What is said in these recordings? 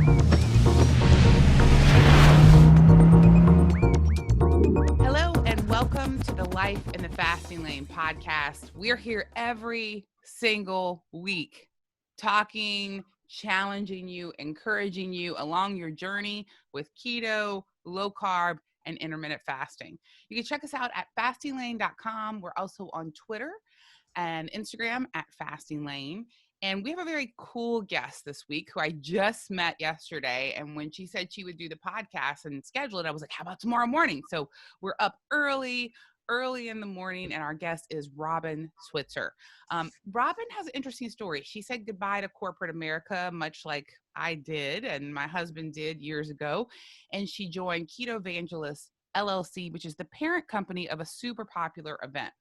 Hello and welcome to the Life in the Fasting Lane podcast. We're here every single week talking, challenging you, encouraging you along your journey with keto, low carb, and intermittent fasting. You can check us out at fastinglane.com. We're also on Twitter and Instagram at fastinglane. And we have a very cool guest this week who I just met yesterday. And when she said she would do the podcast and schedule it, I was like, how about tomorrow morning? So we're up early in the morning, and our guest is Robin Switzer. Robin has an interesting story. She said goodbye to corporate America, much like I did and my husband did years ago. And she joined KetoVangelist LLC, which is the parent company of a super popular event.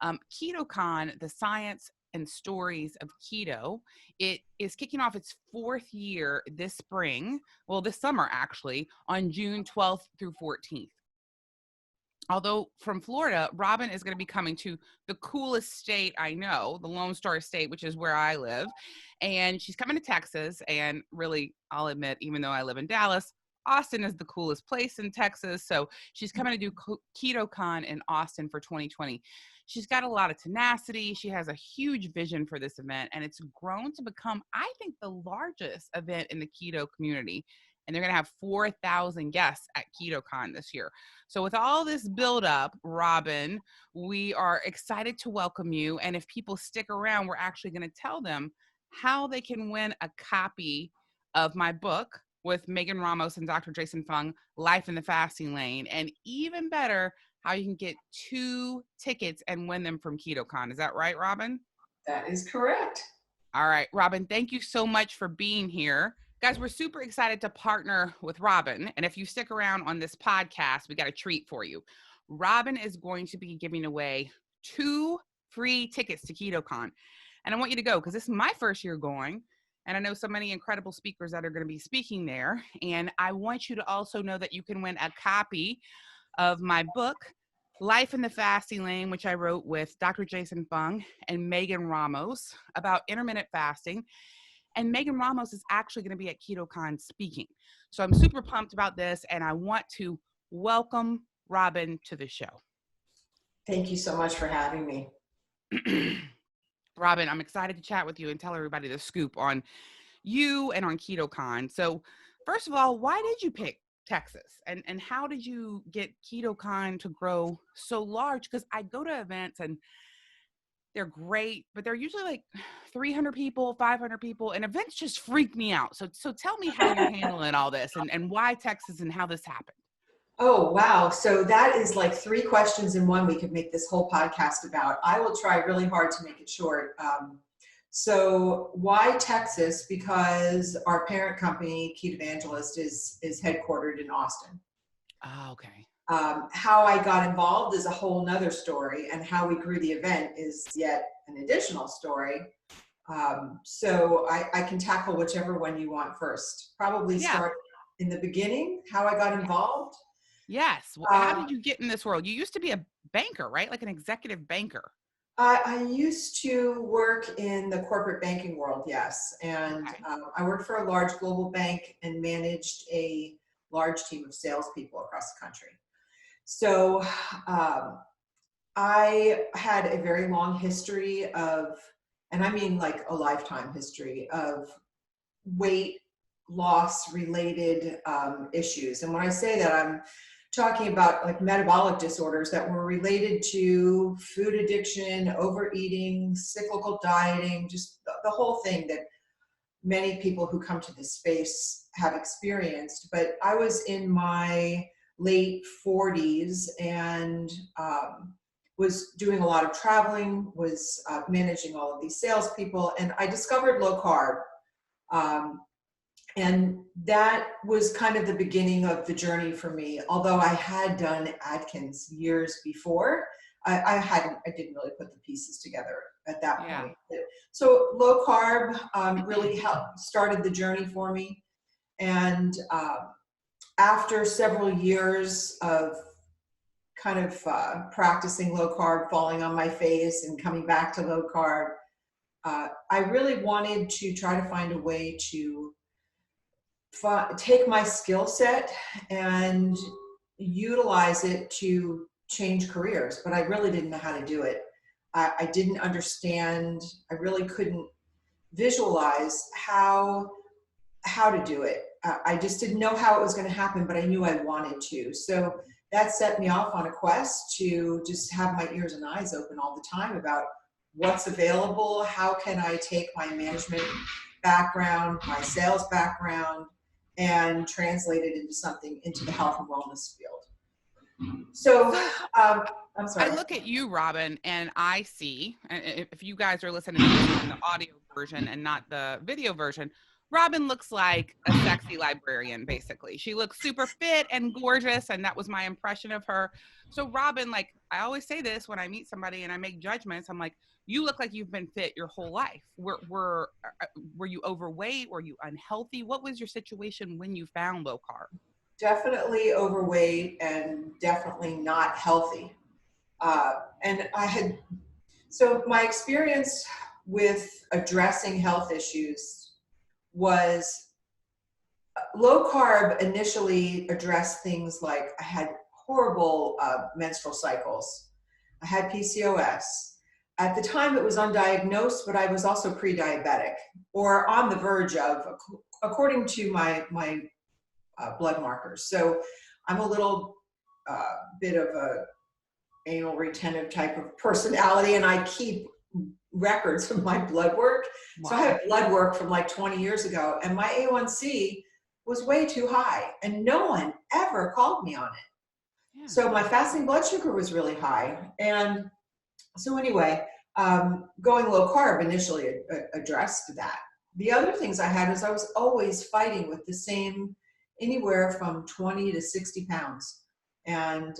KetoCon, the science and stories of keto. It is kicking off its 4th year this spring, this summer actually, on June 12th through 14th. Although from Florida, Robin is going to be coming to the coolest state I know, the Lone Star State, which is where I live. And she's coming to Texas. And really, I'll admit, even though I live in Dallas, Austin is the coolest place in Texas. So she's coming to do KetoCon in Austin for 2020. She's got a lot of tenacity. She has a huge vision for this event, and it's grown to become, I think, the largest event in the keto community. And they're going to have 4,000 guests at KetoCon this year. So with all this buildup, Robin, we are excited to welcome you. And if people stick around, we're actually going to tell them how they can win a copy of my book with Megan Ramos and Dr. Jason Fung, Life in the Fasting Lane. And even better, how you can get 2 tickets and win them from KetoCon. Is that right, Robin? That is correct. All right, Robin, thank you so much for being here. Guys, we're super excited to partner with Robin. And if you stick around on this podcast, we got a treat for you. Robin is going to be giving away 2 free tickets to KetoCon. And I want you to go because this is my first year going. And I know so many incredible speakers that are going to be speaking there. And I want you to also know that you can win a copy of my book, Life in the Fasting Lane, which I wrote with Dr. Jason Fung and Megan Ramos about intermittent fasting. And Megan Ramos is actually going to be at KetoCon speaking. So I'm super pumped about this, and I want to welcome Robin to the show. Thank you so much for having me. Robin, I'm excited to chat with you and tell everybody the scoop on you and on KetoCon. So first of all, why did you pick Texas? And how did you get KetoCon to grow so large? Because I go to events and they're great, but they're usually like 300 people, 500 people, and events just freak me out. So tell me how you're handling all this and why Texas and how this happened. Oh, wow. So that is like 3 questions in one we could make this whole podcast about. I will try really hard to make it short. So why Texas? Because our parent company, KetoVangelist, is headquartered in Austin. Oh, okay. How I got involved is a whole nother story, and how we grew the event is yet an additional story. So I can tackle whichever one you want first. Probably start in the beginning, how I got involved. Yes. Well, how did you get in this world? You used to be a banker, right? Like an executive banker. I used to work in the corporate banking world, yes. And I worked for a large global bank and managed a large team of salespeople across the country. So I had a very long history of, and I mean like a lifetime history of weight loss related issues. And when I say that, I'm talking about like metabolic disorders that were related to food addiction, overeating, cyclical dieting, just the whole thing that many people who come to this space have experienced. But I was in my late 40s and was doing a lot of traveling, was managing all of these salespeople, and I discovered low carb. And that was kind of the beginning of the journey for me. Although I had done Atkins years before, I didn't really put the pieces together at that point. So low carb really started the journey for me. And after several years of kind of practicing low carb, falling on my face and coming back to low carb, I really wanted to try to find a way to take my skill set and utilize it to change careers, but I really didn't know how to do it. I didn't understand, I really couldn't visualize how to do it. I just didn't know how it was going to happen, but I knew I wanted to. So that set me off on a quest to just have my ears and eyes open all the time about what's available, how can I take my management background, my sales background, and translate it into something, into the health and wellness field. So, I'm sorry. I look at you, Robin, and I see, and if you guys are listening to this in the audio version and not the video version, Robin looks like a sexy librarian, basically. She looks super fit and gorgeous, and that was my impression of her. So Robin, like, I always say this when I meet somebody and I make judgments, I'm like, you look like you've been fit your whole life. Were you overweight? Were you unhealthy? What was your situation when you found low carb? Definitely overweight and definitely not healthy. So my experience with addressing health issues was low carb initially addressed things like I had horrible menstrual cycles. I had PCOS. At the time it was undiagnosed, but I was also pre-diabetic or on the verge of, according to my blood markers. So I'm a little bit of a anal retentive type of personality, and I keep records of my blood work. Wow. So I have blood work from like 20 years ago, and my A1C was way too high, and no one ever called me on it. Yeah. So my fasting blood sugar was really high. And so anyway, going low carb initially addressed that. The other things I had is I was always fighting with the same, anywhere from 20 to 60 pounds. And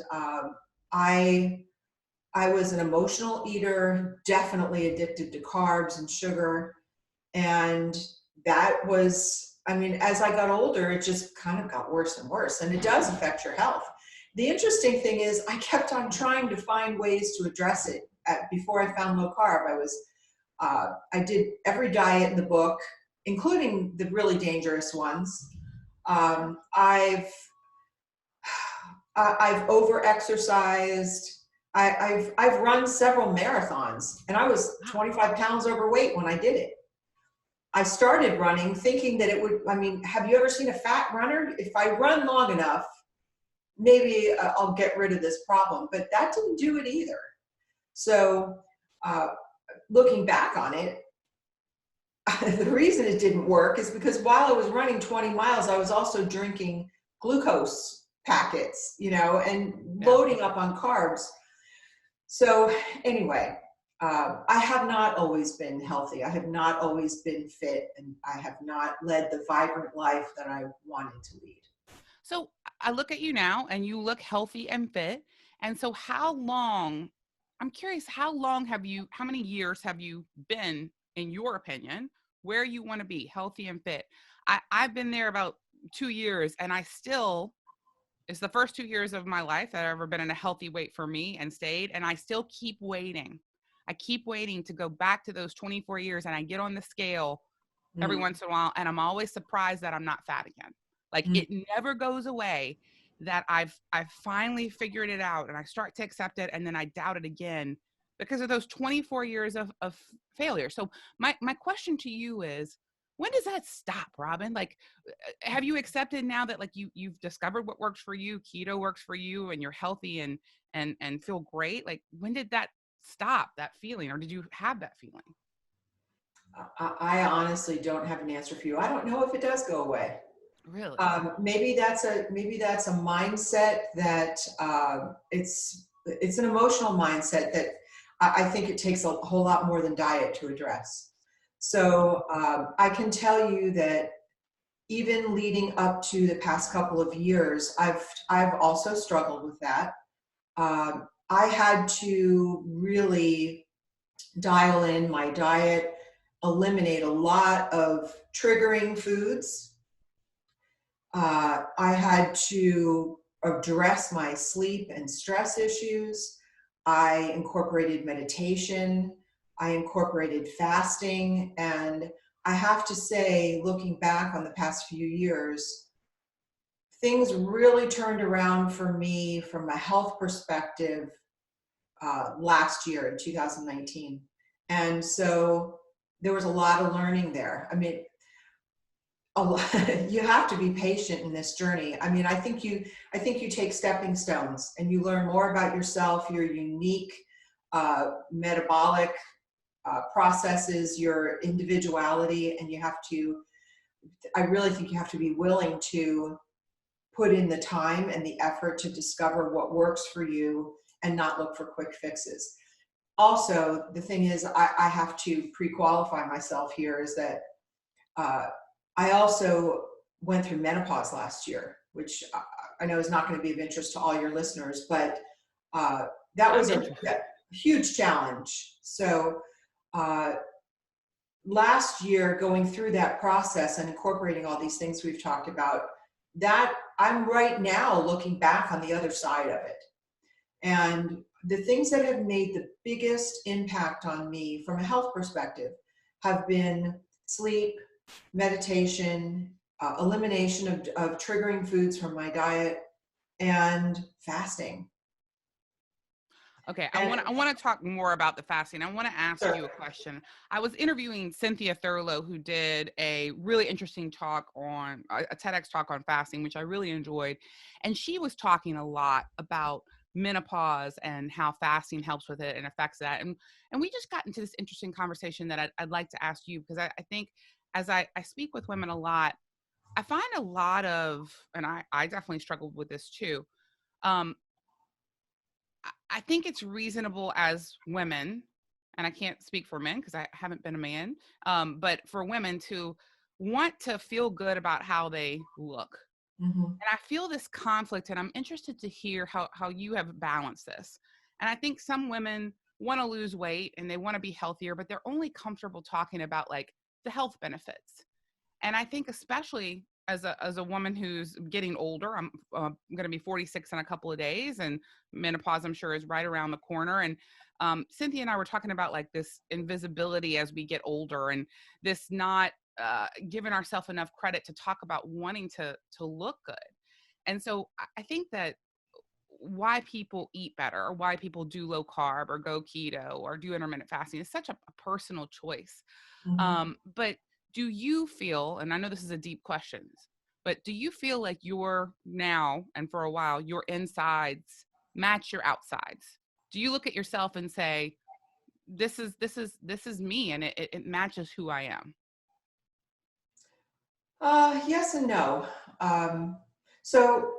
I was an emotional eater, definitely addicted to carbs and sugar. And that was, I mean, as I got older, it just kind of got worse and worse. And it does affect your health. The interesting thing is I kept on trying to find ways to address it. Before I found low carb, I did every diet in the book, including the really dangerous ones. I've over-exercised. I've run several marathons, and I was 25 pounds overweight when I did it. I started running thinking that it would, I mean, have you ever seen a fat runner? If I run long enough, maybe I'll get rid of this problem, but that didn't do it either. So looking back on it, the reason it didn't work is because while I was running 20 miles, I was also drinking glucose packets, and loading up on carbs. So anyway, I have not always been healthy. I have not always been fit, and I have not led the vibrant life that I wanted to lead. So I look at you now and you look healthy and fit. And so I'm curious, how many years have you been, in your opinion, where you want to be healthy and fit? I've been there about 2 years, and it's the first 2 years of my life that I've ever been in a healthy weight for me and stayed. And I still keep waiting. I keep waiting to go back to those 24 years, and I get on the scale every once in a while, and I'm always surprised that I'm not fat again. Like it never goes away, that I've finally figured it out and I start to accept it, and then I doubt it again because of those 24 years of failure. So my question to you is, when does that stop, Robin? Like, have you accepted now that like you've discovered what works for you, keto works for you, and you're healthy and feel great? Like, when did that stop, that feeling, or did you have that feeling? I honestly don't have an answer for you. I don't know if it does go away. Really? Maybe that's a mindset that it's an emotional mindset that I think it takes a whole lot more than diet to address. So I can tell you that even leading up to the past couple of years, I've also struggled with that. I had to really dial in my diet, eliminate a lot of triggering foods. I had to address my sleep and stress issues. I incorporated meditation. I incorporated fasting, and I have to say, looking back on the past few years, things really turned around for me from a health perspective last year in 2019. And so there was a lot of learning there. I mean, you have to be patient in this journey. I mean, I think you take stepping stones and you learn more about yourself, your unique metabolic processes, your individuality, and I really think you have to be willing to put in the time and the effort to discover what works for you and not look for quick fixes. Also, the thing is, I have to pre-qualify myself here is that I also went through menopause last year, which I know is not going to be of interest to all your listeners, but that was a huge challenge. So last year, going through that process and incorporating all these things we've talked about, that I'm right now looking back on the other side of it. And the things that have made the biggest impact on me from a health perspective have been sleep, meditation, elimination of triggering foods from my diet, and fasting. Okay, I want to talk more about the fasting. I want to ask you a question. I was interviewing Cynthia Thurlow, who did a really interesting talk on a TEDx talk on fasting, which I really enjoyed. And she was talking a lot about menopause and how fasting helps with it and affects that. And we just got into this interesting conversation that I'd like to ask you, because I think as I speak with women a lot, I find a lot of, and I definitely struggled with this too. I think it's reasonable as women, and I can't speak for men because I haven't been a man, but for women to want to feel good about how they look. Mm-hmm. And I feel this conflict, and I'm interested to hear how you have balanced this. And I think some women want to lose weight and they want to be healthier, but they're only comfortable talking about like the health benefits. And I think especially as a woman who's getting older, I'm going to be 46 in a couple of days, and menopause, I'm sure, is right around the corner. And Cynthia and I were talking about like this invisibility as we get older, and this not giving ourselves enough credit to talk about wanting to look good. And so I think that why people eat better, or why people do low carb or go keto or do intermittent fasting is such a personal choice. Mm-hmm. But do you feel, and I know this is a deep question, but do you feel like you're now, and for a while, your insides match your outsides? Do you look at yourself and say, this is me, and it matches who I am? Yes and no. So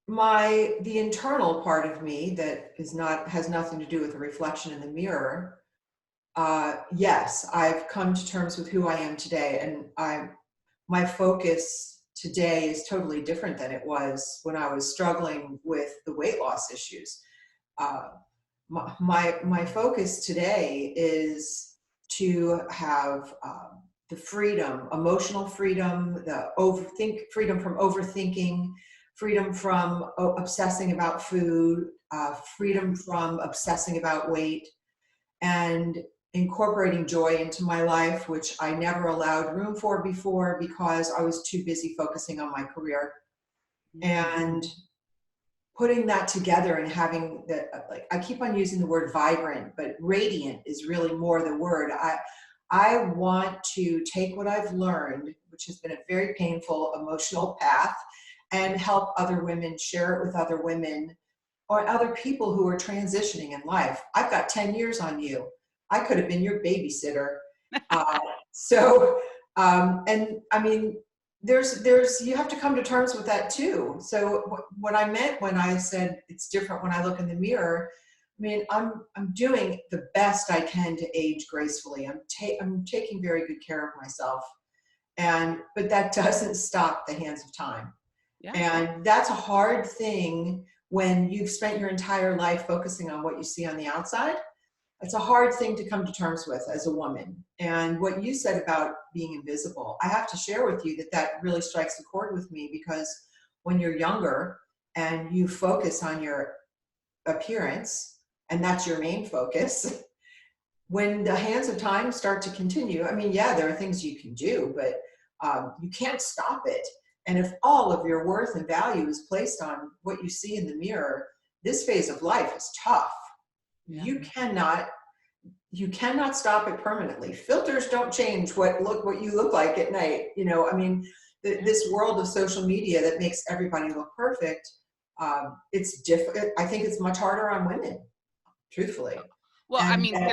the internal part of me that has nothing to do with the reflection in the mirror. Yes, I've come to terms with who I am today, and my focus today is totally different than it was when I was struggling with the weight loss issues. My focus today is to have the freedom, emotional freedom, freedom from overthinking, freedom from obsessing about food, freedom from obsessing about weight, and incorporating joy into my life, which I never allowed room for before because I was too busy focusing on my career. And putting that together and having like I keep on using the word vibrant, but radiant is really more the word. I want to take what I've learned, which has been a very painful emotional path, and help other women, share it with other women or other people who are transitioning in life. I've got 10 years on you. I could have been your babysitter. And I mean, you have to come to terms with that too. So what I meant when I said it's different when I look in the mirror, I mean, I'm doing the best I can to age gracefully. I'm taking very good care of myself, but that doesn't stop the hands of time. Yeah. And that's a hard thing when you've spent your entire life focusing on what you see on the outside. It's a hard thing to come to terms with as a woman. And what you said about being invisible, I have to share with you that really strikes a chord with me, because when you're younger and you focus on your appearance, and that's your main focus, when the hands of time start to continue, I mean, yeah, there are things you can do, but you can't stop it. And if all of your worth and value is placed on what you see in the mirror, this phase of life is tough. Yeah. You cannot stop it permanently. Filters don't change what you look like at night. You know, I mean, this world of social media that makes everybody look perfect, it's difficult. I think it's much harder on women, truthfully. Well, I And mean,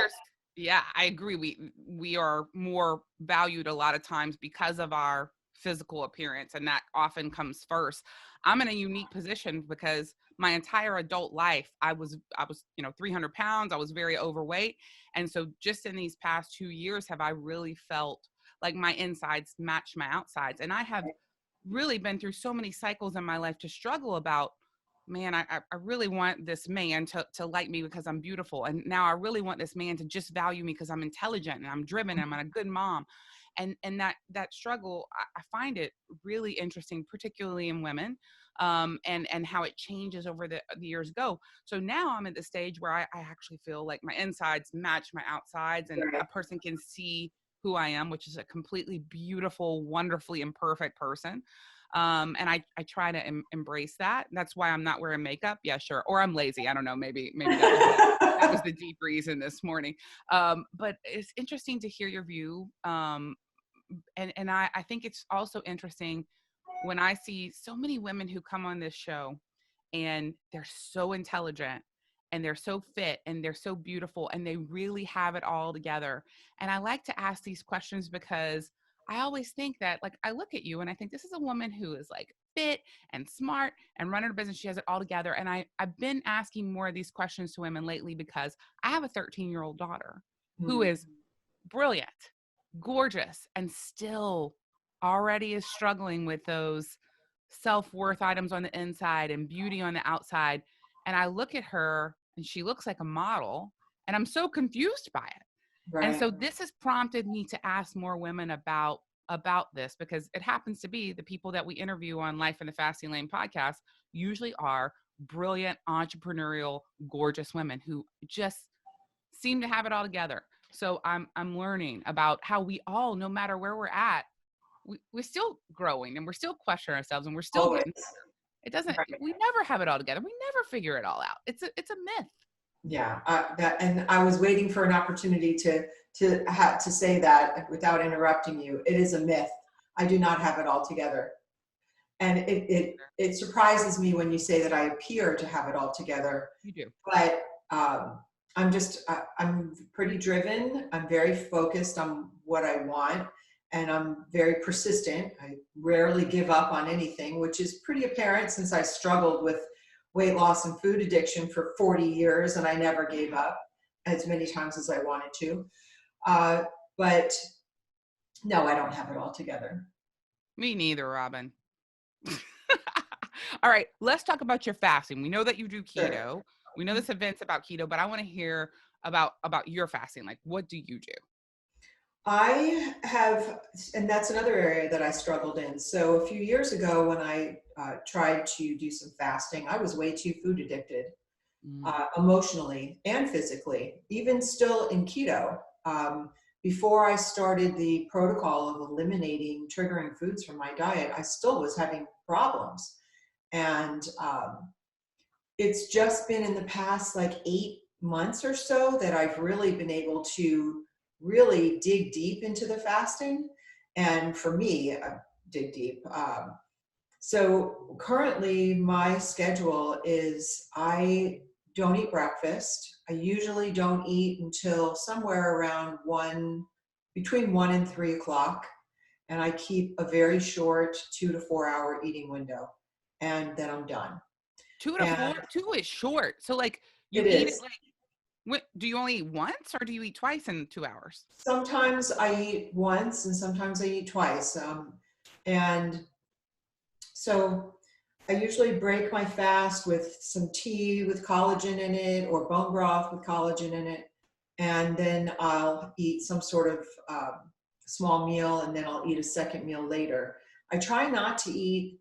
yeah, I agree. We are more valued a lot of times because of our physical appearance, and that often comes first. I'm in a unique position because my entire adult life, I was, 300 pounds. I was very overweight. And so just in these past 2 years, have I really felt like my insides match my outsides. And I have really been through so many cycles in my life to struggle about, man, I really want this man to like me because I'm beautiful. And now I really want this man to just value me because I'm intelligent and I'm driven and I'm a good mom. And that struggle, I find it really interesting, particularly in women, and how it changes over the years go. So now I'm at the stage where I actually feel like my insides match my outsides, and a person can see who I am, which is a completely beautiful, wonderfully imperfect person. And I try to embrace that. That's why I'm not wearing makeup. Yeah, sure. Or I'm lazy. I don't know. Maybe that was the deep reason this morning. But it's interesting to hear your view. And I think it's also interesting when I see so many women who come on this show and they're so intelligent and they're so fit and they're so beautiful and they really have it all together. And I like to ask these questions because I always think that, like, I look at you and I think this is a woman who is like fit and smart and running her business. She has it all together. And I've been asking more of these questions to women lately because I have a 13-year-old daughter who is brilliant, gorgeous, and still already is struggling with those self-worth items on the inside and beauty on the outside. And I look at her and she looks like a model and I'm so confused by it. And so this has prompted me to ask more women about this, because it happens to be the people that we interview on Life in the Fasting Lane podcast usually are brilliant, entrepreneurial, gorgeous women who just seem to have it all together. So I'm learning about how we all, no matter where we're at, we're still growing and we're still questioning ourselves and we're still always. getting better. It doesn't, we never have it all together. We never figure it all out. It's a myth. Yeah, and I was waiting for an opportunity to say that without interrupting you. It is a myth. I do not have it all together, and it surprises me when you say that I appear to have it all together. You do, but I'm pretty driven. I'm very focused on what I want, and I'm very persistent. I rarely give up on anything, which is pretty apparent since I struggled with weight loss and food addiction for 40 years, and I never gave up as many times as I wanted to. But no, I don't have it all together. Me neither, Robin. All right, let's talk about your fasting. We know that you do keto. Sure. We know this event's about keto, but I want to hear about your fasting. Like, what do you do? I have, and that's another area that I struggled in. So a few years ago when I tried to do some fasting, I was way too food addicted, emotionally and physically, even still in keto. Before I started the protocol of eliminating triggering foods from my diet, I still was having problems. And it's just been in the past like 8 months or so that I've really been able to really dig deep into the fasting. And for me, dig deep. So currently my schedule is I don't eat breakfast. I usually don't eat until somewhere around between 1 and 3 o'clock. And I keep a very short 2 to 4 hour eating window. And then I'm done. 2 to 4? 2 is short. So like you eat it like, do you only eat once or do you eat twice in 2 hours? Sometimes I eat once and sometimes I eat twice. And so I usually break my fast with some tea with collagen in it or bone broth with collagen in it. And then I'll eat some sort of small meal, and then I'll eat a second meal later. I try not to eat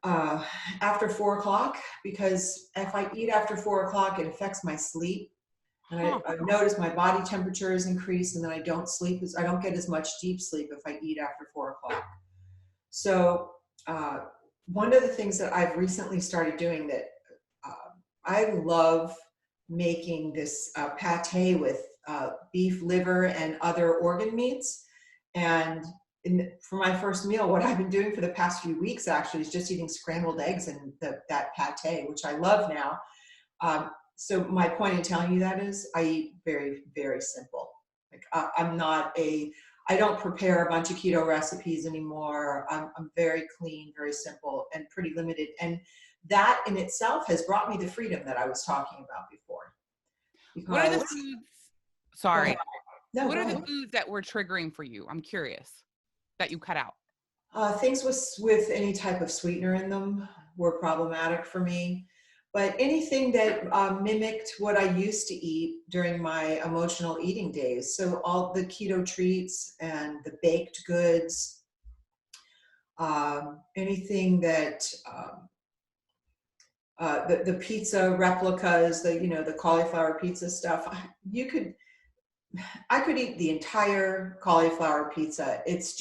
after 4 o'clock, because if I eat after 4 o'clock, it affects my sleep. And Huh. I notice my body temperature is increased, and then I don't get as much deep sleep if I eat after 4 o'clock. So one of the things that I've recently started doing that I love making this pate with beef liver and other organ meats. And for my first meal, what I've been doing for the past few weeks actually is just eating scrambled eggs and that pate, which I love now. So my point in telling you that is I eat very, very simple. Like I don't prepare a bunch of keto recipes anymore. I'm very clean, very simple, and pretty limited. And that in itself has brought me the freedom that I was talking about before. What are the Because foods? go ahead. Sorry. No, What go are the ahead. foods that were triggering for you? I'm curious that you cut out. Things with any type of sweetener in them were problematic for me. But anything that mimicked what I used to eat during my emotional eating days. So all the keto treats and the baked goods, anything that the pizza replicas, the cauliflower pizza stuff. I could eat the entire cauliflower pizza. It's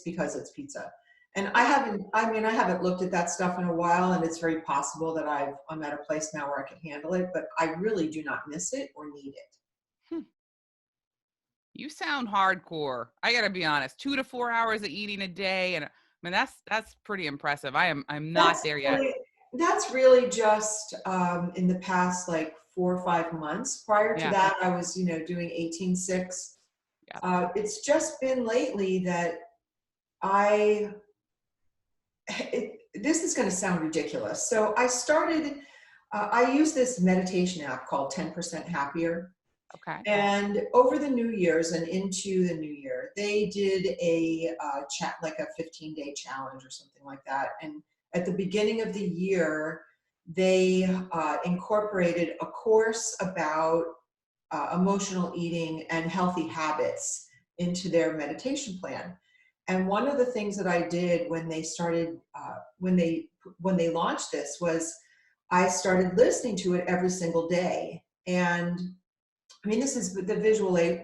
because it's pizza. And I haven't looked at that stuff in a while, and it's very possible that I'm at a place now where I can handle it, but I really do not miss it or need it. You sound hardcore. I gotta be honest. 2 to 4 hours of eating a day, and I mean that's pretty impressive. I'm not there yet. That's really just in the past like 4 or 5 months. Prior to Yeah. that, I was doing 18-6. Yeah. It's just been lately that this is going to sound ridiculous. So I use this meditation app called 10% Happier. Okay. And over the New Year's and into the New Year, they did a chat, like a 15-day challenge or something like that. And at the beginning of the year, they incorporated a course about emotional eating and healthy habits into their meditation plan. And one of the things that I did when they started, when they launched this, was I started listening to it every single day. And I mean, this is the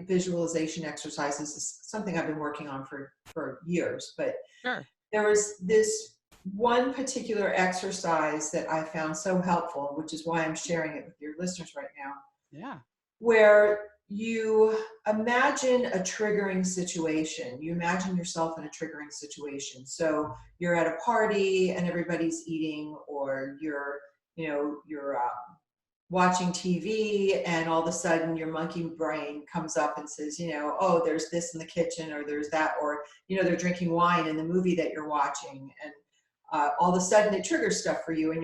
visualization exercises is something I've been working on for years, but Sure. there was this one particular exercise that I found so helpful, which is why I'm sharing it with your listeners right now. Yeah. Where you imagine a triggering situation. You imagine yourself in a triggering situation. So you're at a party and everybody's eating, or you're watching TV, and all of a sudden your monkey brain comes up and says, oh, there's this in the kitchen, or there's that, or, they're drinking wine in the movie that you're watching. And all of a sudden it triggers stuff for you, and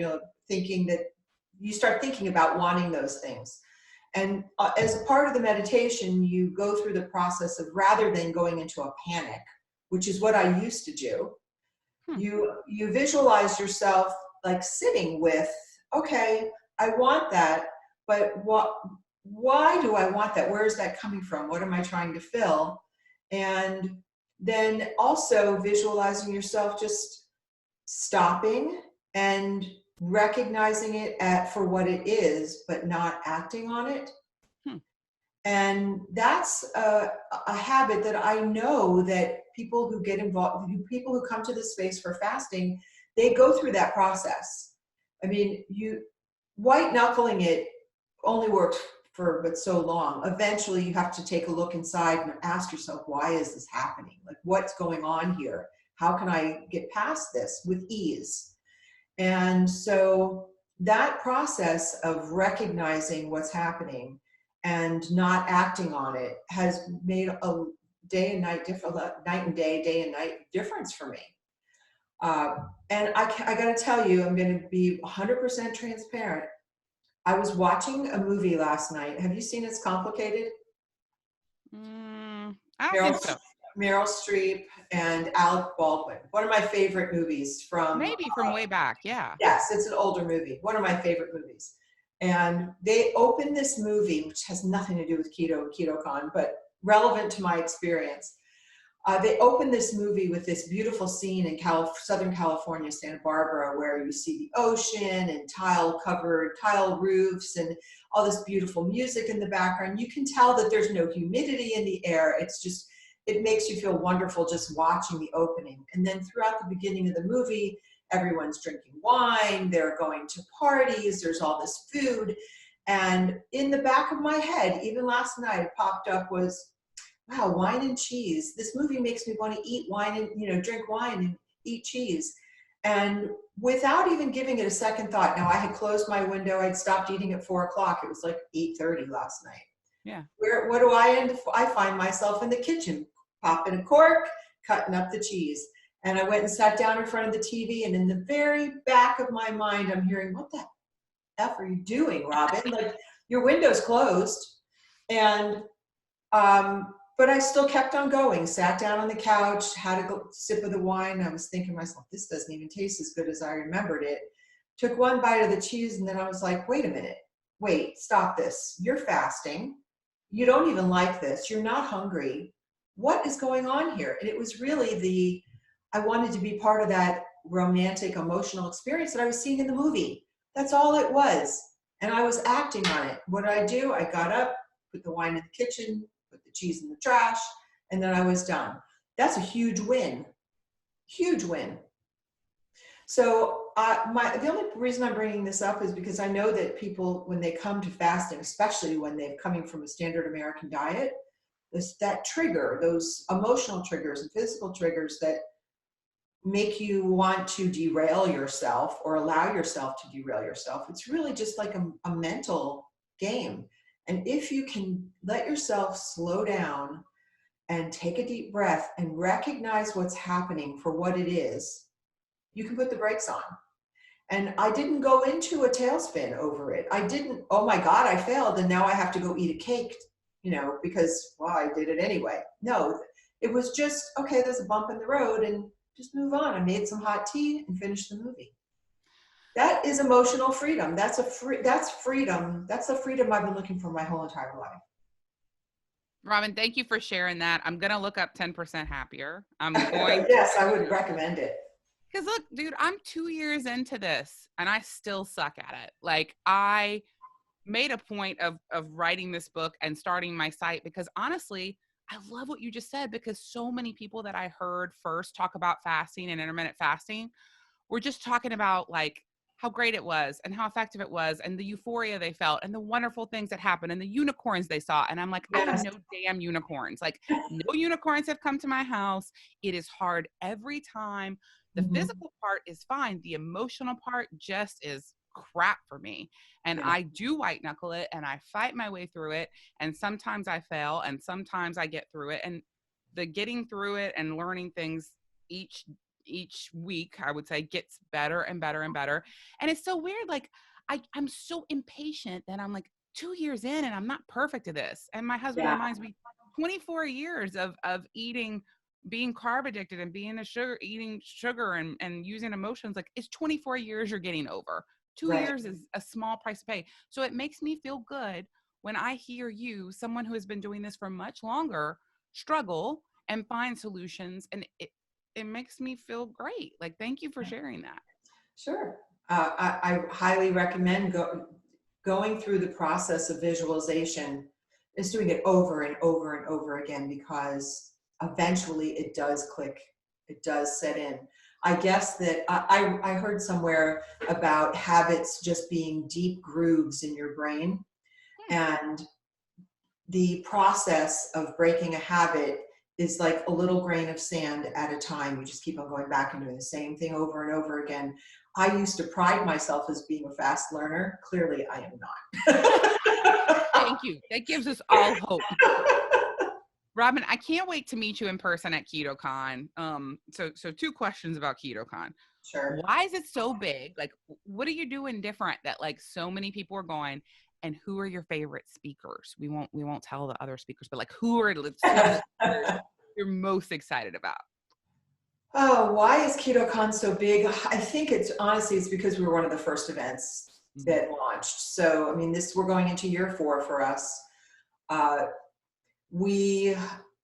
you start thinking about wanting those things. And as a part of the meditation, you go through the process of, rather than going into a panic, which is what I used to do, you visualize yourself like sitting with, okay, I want that, but why do I want that? Where is that coming from? What am I trying to fill? And then also visualizing yourself just stopping and recognizing it for what it is, but not acting on it. And that's a habit that I know that people who get involved, people who come to this space for fasting, they go through that process. I mean, white knuckling it only works for but so long. Eventually you have to take a look inside and ask yourself, why is this happening? Like, what's going on here? How can I get past this with ease? And so that process of recognizing what's happening and not acting on it has made a day and night difference for me. And I got to tell you, I'm going to be 100% transparent. I was watching a movie last night. Have you seen It's Complicated? I don't think so. Meryl Streep and Alec Baldwin. One of my favorite movies from... Maybe from way back, yeah. Yes, it's an older movie. One of my favorite movies. And they open this movie, which has nothing to do with keto and KetoCon, but relevant to my experience. They opened this movie with this beautiful scene in Southern California, Santa Barbara, where you see the ocean and tile roofs and all this beautiful music in the background. You can tell that there's no humidity in the air. It makes you feel wonderful just watching the opening. And then throughout the beginning of the movie, everyone's drinking wine, they're going to parties, there's all this food. And in the back of my head, even last night, popped up was, wow, wine and cheese. This movie makes me want to eat wine and, drink wine and eat cheese. And without even giving it a second thought, now I had closed my window, I'd stopped eating at 4:00. It was like 8:30 last night. Yeah. What do I end? I find myself in the kitchen, popping a cork, cutting up the cheese. And I went and sat down in front of the TV, and in the very back of my mind, I'm hearing, what the F are you doing, Robin? Like, your window's closed. And, but I still kept on going, sat down on the couch, had a sip of the wine. I was thinking to myself, this doesn't even taste as good as I remembered it. Took one bite of the cheese, and then I was like, wait a minute. Wait, stop this. You're fasting. You don't even like this. You're not hungry. What is going on here? And it was really I wanted to be part of that romantic, emotional experience that I was seeing in the movie. That's all it was. And I was acting on it. What did I do? I got up, put the wine in the kitchen, put the cheese in the trash, and then I was done. That's a huge win. Huge win. So the only reason I'm bringing this up is because I know that people, when they come to fasting, especially when they're coming from a standard American diet, that trigger, those emotional triggers and physical triggers that make you want to derail yourself or allow yourself to derail yourself. It's really just like a mental game. And if you can let yourself slow down and take a deep breath and recognize what's happening for what it is, you can put the brakes on. And I didn't go into a tailspin over it. I didn't, oh my God, I failed and now I have to go eat a cake, because, well, I did it anyway. No, it was just, okay, there's a bump in the road and just move on. I made some hot tea and finished the movie. That is emotional freedom. That's freedom. That's the freedom I've been looking for my whole entire life. Robin, thank you for sharing that. I'm going to look up 10% Happier. I'm going Yes, I would recommend it. Because look, dude, I'm 2 years into this and I still suck at it. Like, I made a point of writing this book and starting my site because honestly, I love what you just said, because so many people that I heard first talk about fasting and intermittent fasting were just talking about like how great it was and how effective it was and the euphoria they felt and the wonderful things that happened and the unicorns they saw. And I'm like, Yes. I have no damn unicorns. Like, no unicorns have come to my house. It is hard every time. The physical part is fine. The emotional part just is crap for me. And I do white knuckle it and I fight my way through it. And sometimes I fail and sometimes I get through it. And the getting through it and learning things each week, I would say, gets better and better and better. And it's so weird. Like, I'm so impatient that I'm like 2 years in and I'm not perfect at this. And my husband reminds me 24 years of eating, being carb addicted and being eating sugar and using emotions. Like, it's 24 years you're getting over. 2 years is a small price to pay. So it makes me feel good when I hear you, someone who has been doing this for much longer, struggle and find solutions. And it makes me feel great. Like, thank you for sharing that. Sure. I highly recommend going through the process of visualization, is doing it over and over and over again, because eventually it does click. It does set in. I guess that I heard somewhere about habits just being deep grooves in your brain. And the process of breaking a habit is like a little grain of sand at a time. You just keep on going back and doing the same thing over and over again. I used to pride myself as being a fast learner. Clearly, I am not. Thank you. That gives us all hope. Robin, I can't wait to meet you in person at KetoCon. So 2 questions about KetoCon. Sure. Why is it so big? Like, what are you doing different that like so many people are going? And who are your favorite speakers? We won't tell the other speakers, but like, who are the speakers you're most excited about? Oh, why is KetoCon so big? I think it's because we were one of the first events that launched. So, I mean, we're going into year 4 for us. We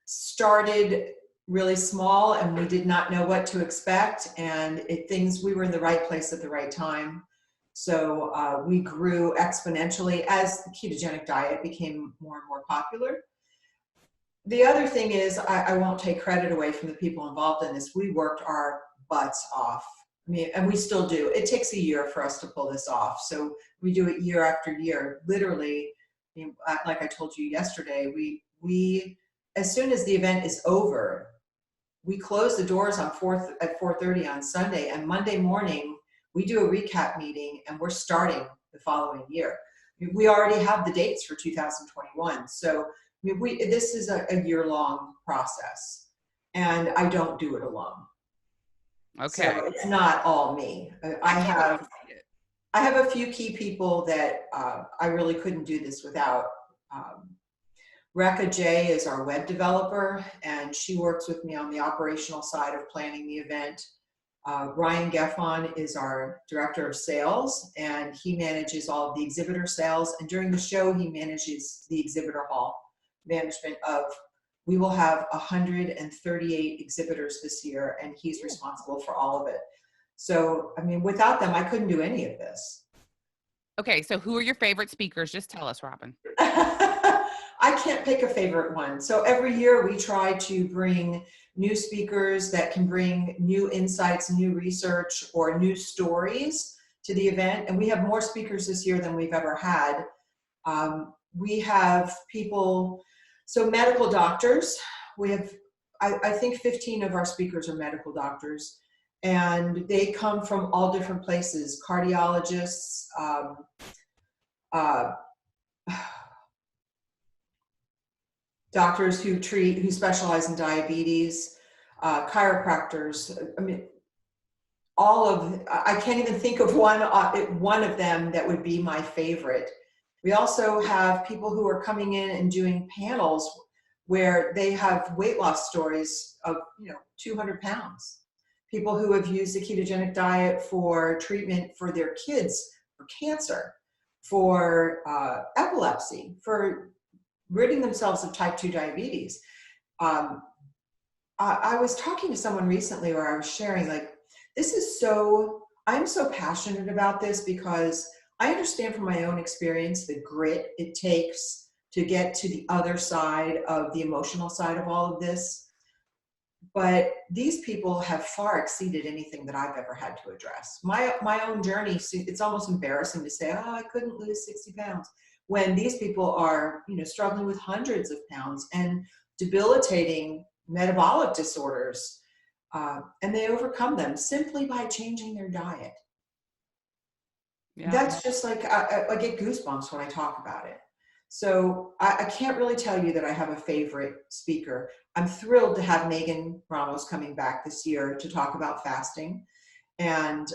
started really small, and we did not know what to expect, and we were in the right place at the right time. So we grew exponentially as the ketogenic diet became more and more popular. The other thing is, I won't take credit away from the people involved in this. We worked our butts off. I mean, and we still do. It takes a year for us to pull this off. So we do it year after year. Literally, I mean, like I told you yesterday, we as soon as the event is over, we close the doors at 4:30 on Sunday, and Monday morning we do a recap meeting, and we're starting the following year. We already have the dates for 2021. So this is a year-long process, and I don't do it alone. Okay. So it's not all me. I have a few key people that I really couldn't do this without. Rekha J is our web developer, and she works with me on the operational side of planning the event. Ryan Geffon is our director of sales, and he manages all of the exhibitor sales. And during the show, he manages the exhibitor hall management of. We will have 138 exhibitors this year, and he's responsible for all of it. So, I mean, without them, I couldn't do any of this. Okay, so who are your favorite speakers? Just tell us, Robin. I can't pick a favorite one. So every year we try to bring new speakers that can bring new insights, new research, or new stories to the event. And we have more speakers this year than we've ever had. We have people, so medical doctors, we have, I think 15 of our speakers are medical doctors, and they come from all different places, cardiologists, doctors who specialize in diabetes, chiropractors. I mean, I can't even think of one of them that would be my favorite. We also have people who are coming in and doing panels where they have weight loss stories of 200 pounds. People who have used the ketogenic diet for treatment for their kids, for cancer, for epilepsy, for ridding themselves of type 2 diabetes. I was talking to someone recently where I was sharing, like, I'm so passionate about this because I understand from my own experience the grit it takes to get to the other side of the emotional side of all of this. But these people have far exceeded anything that I've ever had to address. My own journey, it's almost embarrassing to say, oh, I couldn't lose 60 pounds. When these people are, struggling with hundreds of pounds and debilitating metabolic disorders, and they overcome them simply by changing their diet. Yeah. That's just like, I get goosebumps when I talk about it. So I can't really tell you that I have a favorite speaker. I'm thrilled to have Megan Ramos coming back this year to talk about fasting. And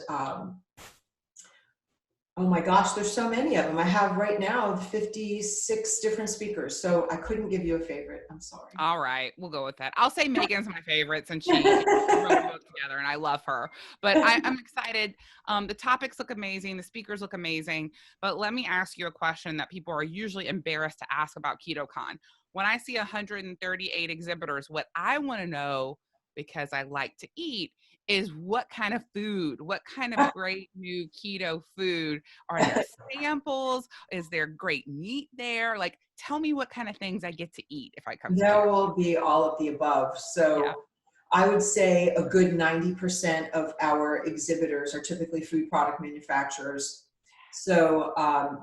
oh my gosh, there's so many of them. I have right now 56 different speakers, so I couldn't give you a favorite. I'm sorry. All right, we'll go with that. I'll say Megan's my favorite since she wrote the book together, and I love her. But I'm excited. The topics look amazing. The speakers look amazing. But let me ask you a question that people are usually embarrassed to ask about KetoCon. When I see 138 exhibitors, what I want to know, because I like to eat, is what kind of food, what kind of great new keto food? Are there samples? Is there great meat there? Like, tell me what kind of things I get to eat if I come to There keto. will be all of the above. So yeah. I would say a good 90% of our exhibitors are typically food product manufacturers. So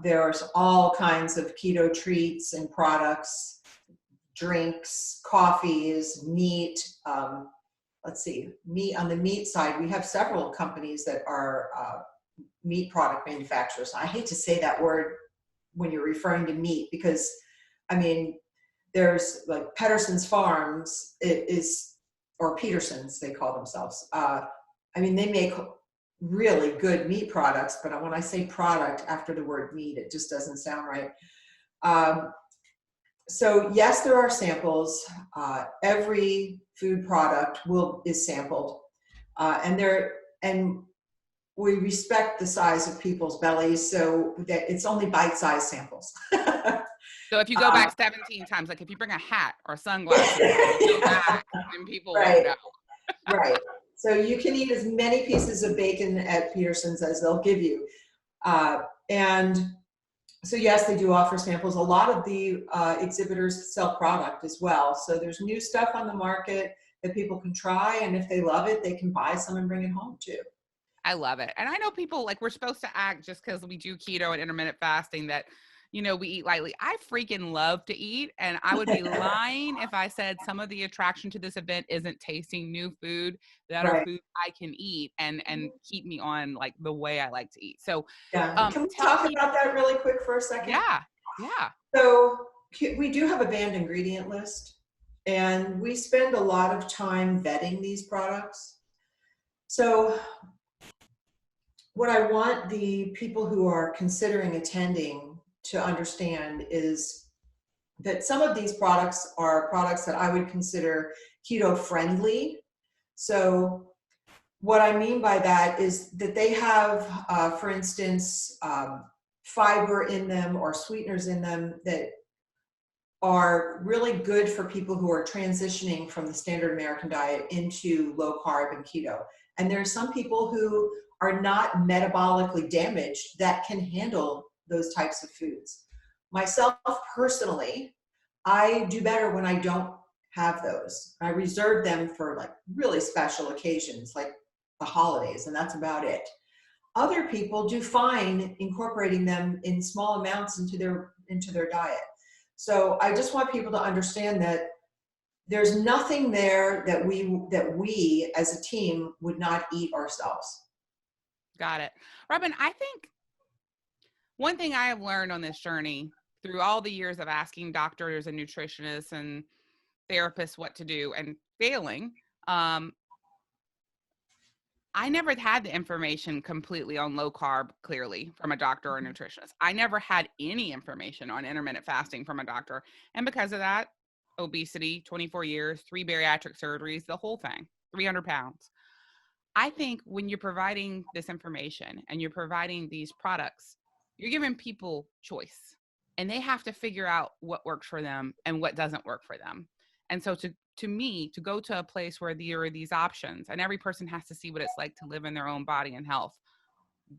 there's all kinds of keto treats and products, drinks, coffees, meat. Let's see, meat. On the meat side, we have several companies that are meat product manufacturers. I hate to say that word when you're referring to meat because, I mean, there's like Pedersen's Farms, or Peterson's, they call themselves. I mean, they make really good meat products, but when I say product after the word meat, it just doesn't sound right. So yes, there are samples. Every food product is sampled, and we respect the size of people's bellies, so that it's only bite-sized samples. So if you go back 17 times, like if you bring a hat or sunglasses, and you go back, then people won't Right, know. right. So you can eat as many pieces of bacon at Peterson's as they'll give you. And so yes, they do offer samples. A lot of the exhibitors sell product as well. So there's new stuff on the market that people can try. And if they love it, they can buy some and bring it home too. I love it. And I know people, like, we're supposed to act just because we do keto and intermittent fasting that, you know, we eat lightly. I freaking love to eat. And I would be lying if I said some of the attraction to this event isn't tasting new food that are Right. food I can eat and keep me on like the way I like to eat. So Yeah. Can we tell talk people, about that really quick for a second? yeah, yeah. So we do have a banned ingredient list, and we spend a lot of time vetting these products. So what I want the people who are considering attending to understand is that some of these products are products that I would consider keto friendly. So what I mean by that is that they have, for instance, fiber in them or sweeteners in them that are really good for people who are transitioning from the standard American diet into low carb and keto. And there are some people who are not metabolically damaged that can handle those types of foods. Myself personally, I do better when I don't have those. I reserve them for like really special occasions like the holidays, and that's about it. Other people do fine incorporating them in small amounts into their diet. So I just want people to understand that there's nothing there that we as a team would not eat ourselves. Got it. Robin, I think one thing I have learned on this journey through all the years of asking doctors and nutritionists and therapists what to do and failing, I never had the information completely on low carb clearly from a doctor or a nutritionist. I never had any information on intermittent fasting from a doctor. And because of that, obesity, 24 years, 3 bariatric surgeries, the whole thing, 300 pounds. I think when you're providing this information and you're providing these products, you're giving people choice and they have to figure out what works for them and what doesn't work for them. And so to me, to go to a place where there are these options and every person has to see what it's like to live in their own body and health,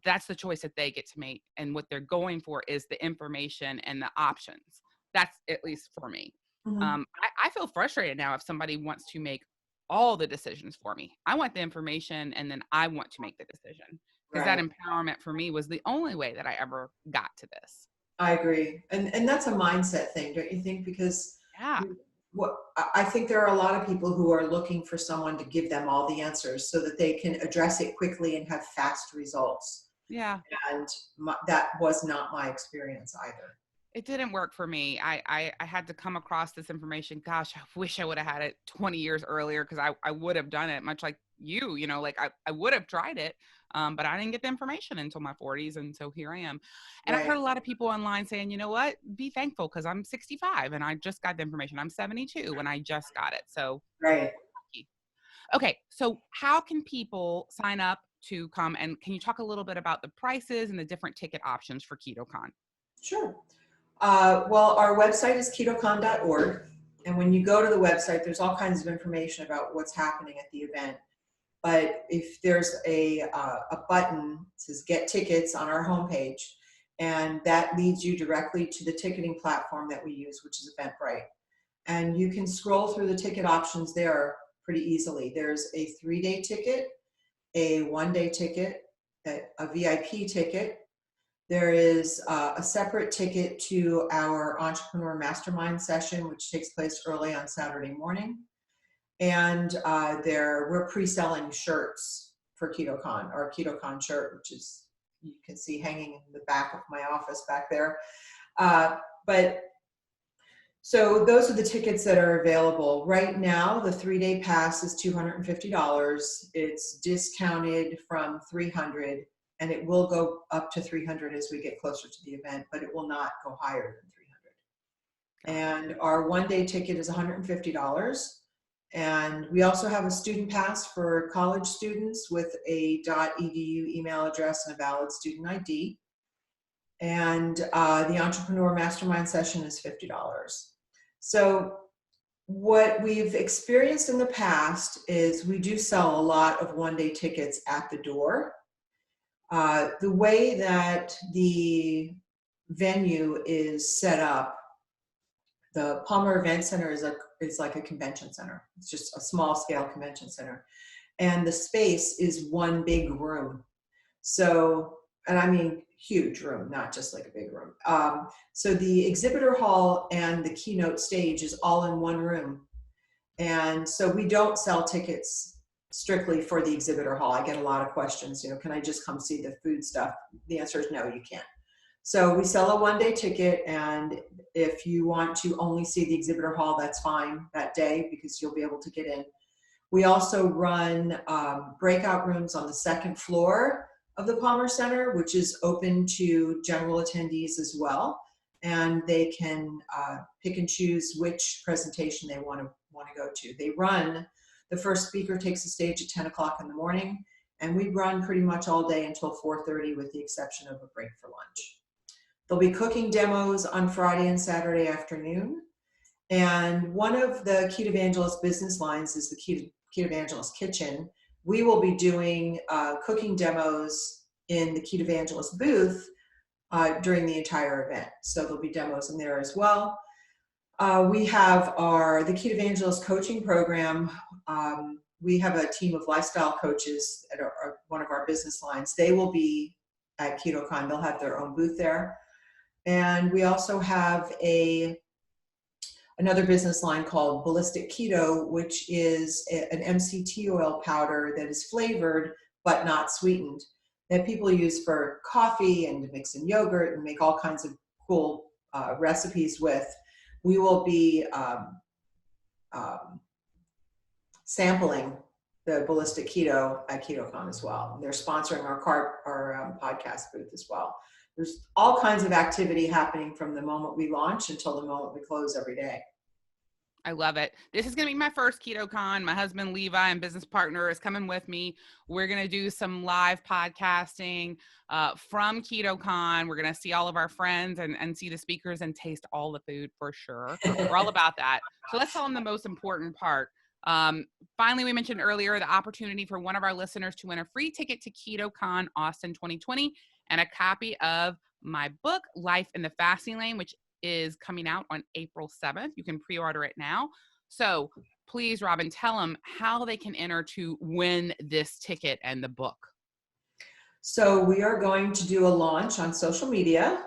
that's the choice that they get to make. And what they're going for is the information and the options. That's at least for me. Mm-hmm. I feel frustrated now if somebody wants to make all the decisions for me. I want the information and then I want to make the decision because that Right. empowerment for me was the only way that I ever got to this. I agree. And that's a mindset thing, don't you think? Because Yeah. what I think there are a lot of people who are looking for someone to give them all the answers so that they can address it quickly and have fast results. Yeah. And that was not my experience either. It didn't work for me. I had to come across this information. Gosh, I wish I would have had it 20 years earlier because I would have done it much like you know, like I would have tried it, but I didn't get the information until my 40s. And so here I am. And I Right. heard a lot of people online saying, you know what, be thankful because I'm 65 and I just got the information. I'm 72 and I just got it. So, Right. okay. So how can people sign up to come and can you talk a little bit about the prices and the different ticket options for KetoCon? Sure. Well, our website is ketocon.org. And when you go to the website, there's all kinds of information about what's happening at the event. But if there's a button that says get tickets on our homepage, and that leads you directly to the ticketing platform that we use, which is Eventbrite. And you can scroll through the ticket options there pretty easily. There's a 3-day ticket, a 1-day ticket, a VIP ticket. There is a separate ticket to our Entrepreneur Mastermind session, which takes place early on Saturday morning. And we're pre-selling shirts for KetoCon, our KetoCon shirt, which is, you can see hanging in the back of my office back there. So those are the tickets that are available. Right now, the 3-day pass is $250. It's discounted from $300, and it will go up to $300 as we get closer to the event, but it will not go higher than $300. And our 1-day ticket is $150. And we also have a student pass for college students with a .edu email address and a valid student ID. And the Entrepreneur Mastermind session is $50. So what we've experienced in the past is we do sell a lot of one-day tickets at the door. The way that the venue is set up, the Palmer Event Center is like a convention center. It's just a small scale convention center. And the space is one big room. So, and I mean huge room, not just like a big room. So the exhibitor hall and the keynote stage is all in one room. And so we don't sell tickets strictly for the exhibitor hall. I get a lot of questions, can I just come see the food stuff? The answer is no, you can't. So we sell a one-day ticket, and if you want to only see the exhibitor hall, that's fine that day because you'll be able to get in. We also run breakout rooms on the second floor of the Palmer Center, which is open to general attendees as well. And they can pick and choose which presentation they want to go to. The first speaker takes the stage at 10 o'clock in the morning, and we run pretty much all day until 4:30 with the exception of a break for lunch. There'll be cooking demos on Friday and Saturday afternoon. And one of the Ketovangelist business lines is the Ketovangelist Kitchen. We will be doing cooking demos in the Ketovangelist booth during the entire event. So there'll be demos in there as well. We have the Ketovangelist coaching program. We have a team of lifestyle coaches at one of our business lines. They will be at KetoCon. They'll have their own booth there. And we also have another business line called Ballistic Keto, which is an MCT oil powder that is flavored but not sweetened, that people use for coffee and to mix in yogurt and make all kinds of cool recipes with. We will be sampling the Ballistic Keto at KetoCon as well. They're sponsoring our podcast booth as well. There's all kinds of activity happening from the moment we launch until the moment we close every day. I love it. This is going to be my first KetoCon. My husband, Levi, and business partner is coming with me. We're going to do some live podcasting from KetoCon. We're going to see all of our friends and see the speakers and taste all the food for sure. We're all about that. So let's tell them the most important part. Finally, we mentioned earlier the opportunity for one of our listeners to win a free ticket to KetoCon Austin 2020 and a copy of my book, Life in the Fasting Lane, which is coming out on April 7th. You can pre-order it now. So please, Robin, tell them how they can enter to win this ticket and the book. So we are going to do a launch on social media.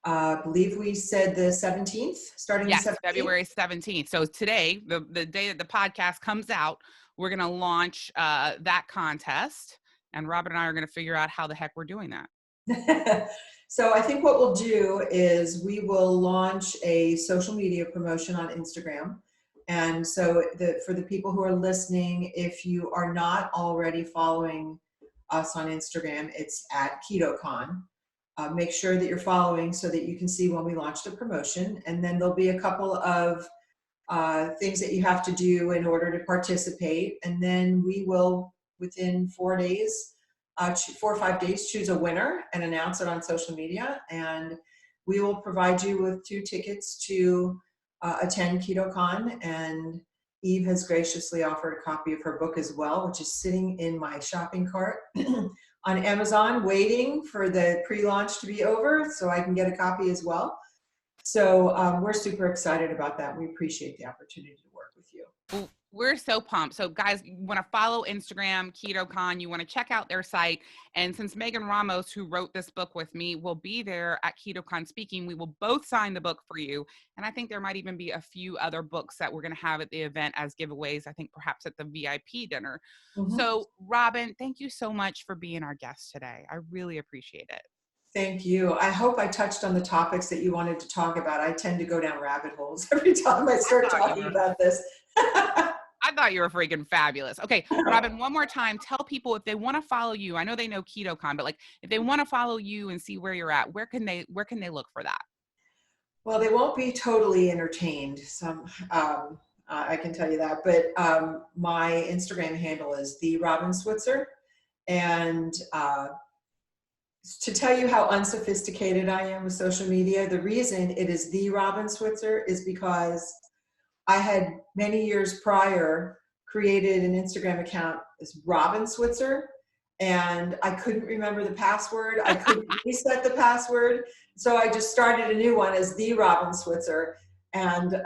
I believe we said the 17th, starting the 17th. February 17th. So today, the day that the podcast comes out, we're going to launch that contest. And Robin and I are going to figure out how the heck we're doing that. So I think what we'll do is we will launch a social media promotion on Instagram. And so for the people who are listening, if you are not already following us on Instagram, it's at KetoCon. Make sure that you're following so that you can see when we launch the promotion. And then there'll be a couple of things that you have to do in order to participate. And then we will, within 4 or 5 days, choose a winner and announce it on social media. And we will provide you with 2 tickets to attend KetoCon. And Eve has graciously offered a copy of her book as well, which is sitting in my shopping cart on Amazon, waiting for the pre-launch to be over so I can get a copy as well. So we're super excited about that. We appreciate the opportunity to work with you. Well, we're so pumped. So guys, you want to follow Instagram, KetoCon, you want to check out their site. And since Megan Ramos, who wrote this book with me, will be there at KetoCon speaking, we will both sign the book for you. And I think there might even be a few other books that we're going to have at the event as giveaways, I think perhaps at the VIP dinner. Mm-hmm. So Robin, thank you so much for being our guest today. I really appreciate it. Thank you. I hope I touched on the topics that you wanted to talk about. I tend to go down rabbit holes every time I start talking about this. I thought you were freaking fabulous. Okay, Robin, one more time, tell people if they want to follow you. I know they know KetoCon, but like if they want to follow you and see where you're at, where can they look for that? Well, they won't be totally entertained. I can tell you that. But my Instagram handle is the Robin Switzer, and to tell you how unsophisticated I am with social media, the reason it is the Robin Switzer is because I had many years prior created an Instagram account as Robin Switzer, and I couldn't remember the password. I couldn't reset the password. So I just started a new one as the Robin Switzer. And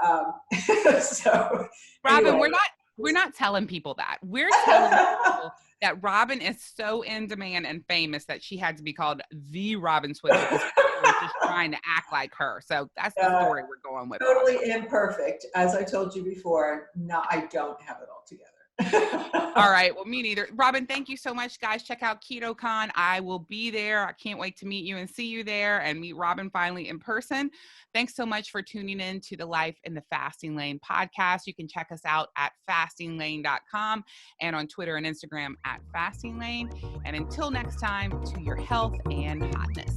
so Robin, anyway. we're not telling people that. We're telling people that Robin is so in demand and famous that she had to be called the Robin Switzer because people were just trying to act like her. So that's the story we're going with. Totally imperfect. As I told you before, no, I don't have it all together. All right. Well, me neither. Robin, thank you so much, guys. Check out KetoCon. I will be there. I can't wait to meet you and see you there and meet Robin finally in person. Thanks so much for tuning in to the Life in the Fasting Lane podcast. You can check us out at fastinglane.com and on Twitter and Instagram at fastinglane. And until next time, to your health and hotness.